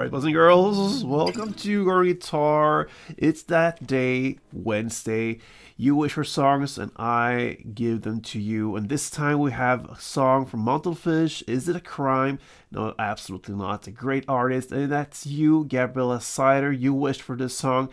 Alright, boys and girls, welcome to your guitar. It's that day, Wednesday. You wish for songs and I give them to you. And this time we have a song from Montell. Is it a crime? No, absolutely not. A great artist, and that's you, Gabriella Sider. You wished for this song.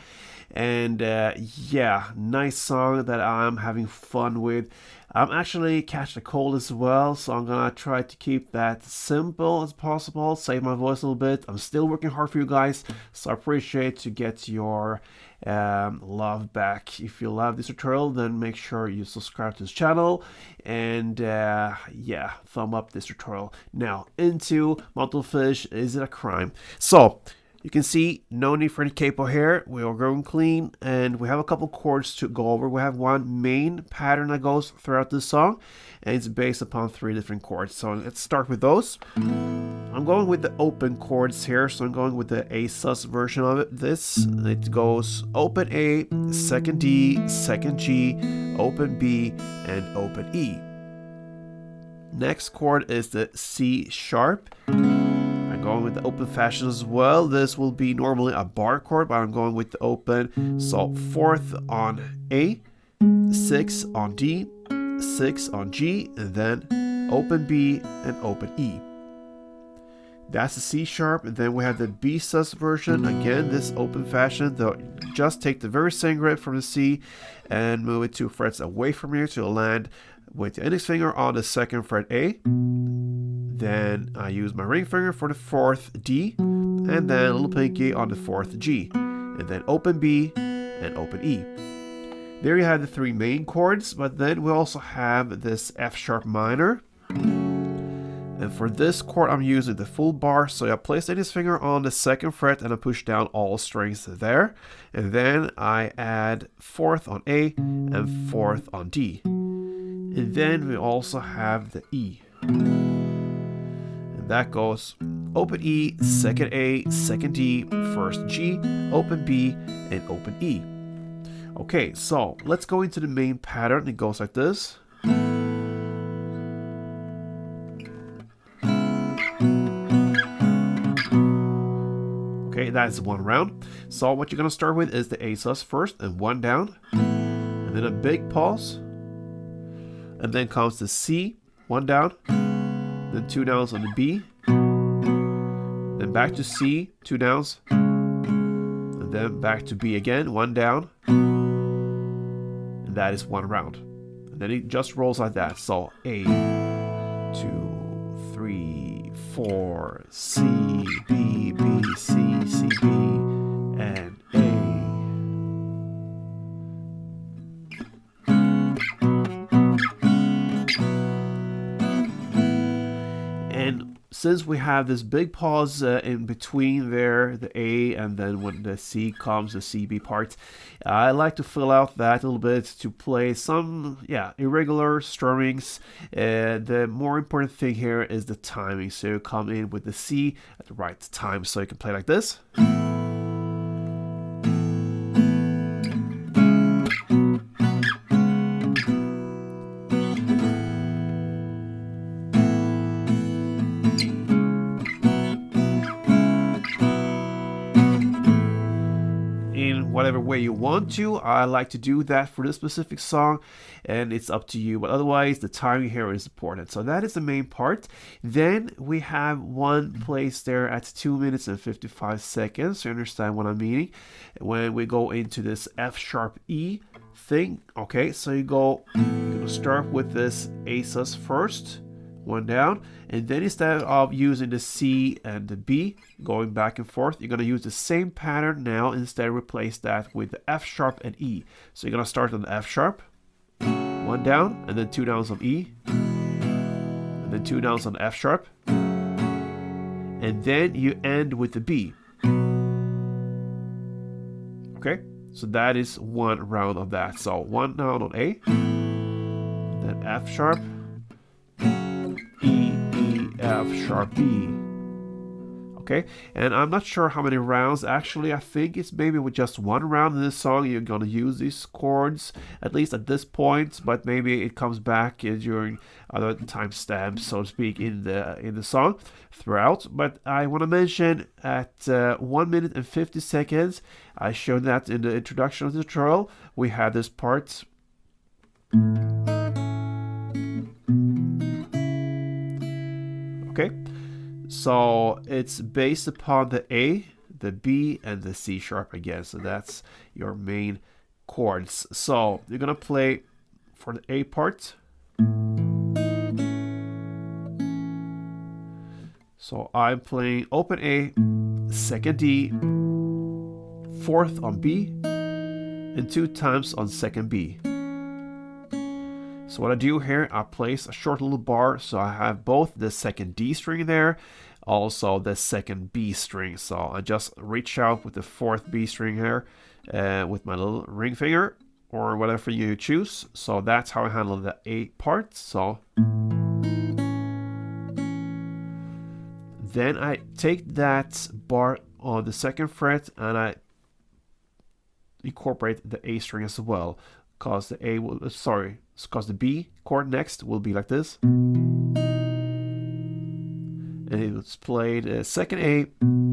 And yeah, nice song that I'm having fun with. I'm actually catching a cold as well, so I'm gonna try to keep that simple as possible, save my voice a little bit. I'm still working hard for you guys, so I appreciate to get your love back. If you love this tutorial, then make sure you subscribe to this channel and yeah, thumb up this tutorial. Now into Montell, is it a crime? So you can see no need for any capo here. We are going clean, and we have a couple chords to go over. We have one main pattern that goes throughout this song, and it's based upon 3 different chords. So let's start with those. I'm going with the open chords here, so I'm going with the A sus version of it. It goes open A, second D, second G, open B, and open E. Next chord is the C sharp. Going with the open fashion as well. This will be normally a bar chord, but I'm going with the open. So 4th on A, 6 on D, 6 on G, and then open B and open E. That's the C sharp, and then we have the B sus version. Again, this open fashion, though, just take the very same grid from the C and move it 2 frets away from here to land with the index finger on the 2nd fret A. Then I use my ring finger for the 4th D, and then a little pinky on the 4th G, and then open B and open E. There you have the 3 main chords, but then we also have this F sharp minor. And for this chord, I'm using the full bar, so I place the index finger on the 2nd fret and I push down all strings there. And then I add 4th on A and 4th on D. And then we also have the E. That goes open E, 2nd A, 2nd D, 1st G, open B, and open E. Okay, so let's go into the main pattern. It goes like this. Okay, that's 1 round. So what you're going to start with is the A sus first, and 1 down, and then a big pause, and then comes the C, 1 down, then 2 downs on the B, then back to C, 2 downs, and then back to B again, 1 down, and that is 1 round. And then it just rolls like that. So A, 2, 3, 4, C, B, B, C, C, B, and A. And since we have this big pause in between there, the A, and then when the C comes, the CB part, I like to fill out that a little bit to play some, irregular strummings. The more important thing here is the timing. So you come in with the C at the right time, so you can play like this. Whatever way you want to. I like to do that for this specific song, and it's up to you, but otherwise the timing here is important. So that is the main part. Then we have one place there at 2 minutes and 55 seconds. You understand what I'm meaning when we go into this F sharp E thing. Okay, so you're gonna start with this A sus first, 1 down, and then instead of using the C and the B going back and forth, you're going to use the same pattern now. Instead replace that with the F sharp and E. So you're going to start on the F sharp, 1 down, and then 2 downs on E, and then 2 downs on the F sharp, and then you end with the B. Okay, so that is 1 round of that. So 1 down on A, then F sharp, E, E, F sharp, B. Okay, and I'm not sure how many rounds. Actually, I think it's maybe with just one round in this song you're gonna use these chords, at least at this point. But maybe it comes back during other timestamps, so to speak, in the song throughout. But I want to mention at 1 minute and 50 seconds, I showed that in the introduction of the tutorial. We had this part. Okay. So it's based upon the A, the B, and the C sharp again. So that's your main chords. So you're gonna play for the A part. So I'm playing open A, second D, fourth on B, and 2 times on second B. So what I do here, I place a short little bar, so I have both the second D string there, also the second B string. So I just reach out with the 4th B string here with my little ring finger, or whatever you choose. So that's how I handle the A part. So then I take that bar on the 2nd fret and I incorporate the A string as well. Because the A will, because the B chord next will be like this. And it's played 2nd A,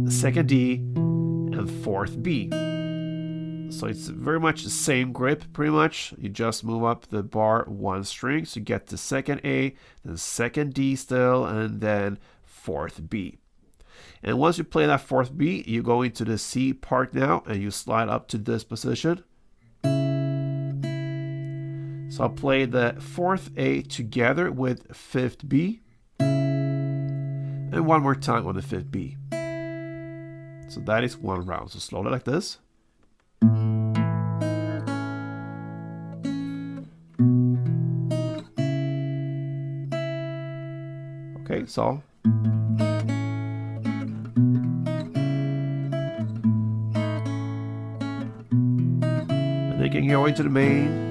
2nd D, and 4th B. So it's very much the same grip, pretty much. You just move up the bar 1 string, so you get the 2nd A, then 2nd D still, and then 4th B. And once you play that 4th B, you go into the C part now, and you slide up to this position. So I'll play the 4th A together with 5th B. And one more time on the 5th B. So that is 1 round. So slowly like this. Okay, so. And then you can go into the main.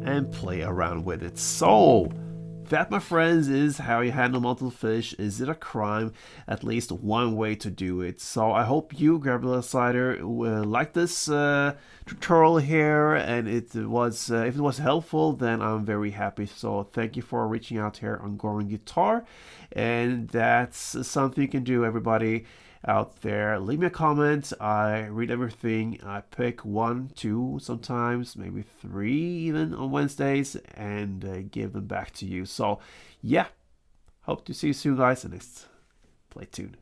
And play around with it. So that, my friends, is how you handle multiple fish. Is it a crime? At least one way to do it. So I hope you, Gabriel Slider, will like this tutorial here, and it was if it was helpful, then I'm very happy. So thank you for reaching out here on Growing Guitar, and that's something you can do, everybody out there. Leave me a comment. I read everything. I pick 1, 2, sometimes maybe 3 even on Wednesdays, and give them back to you. So yeah, hope to see you soon, guys, in the next play tune.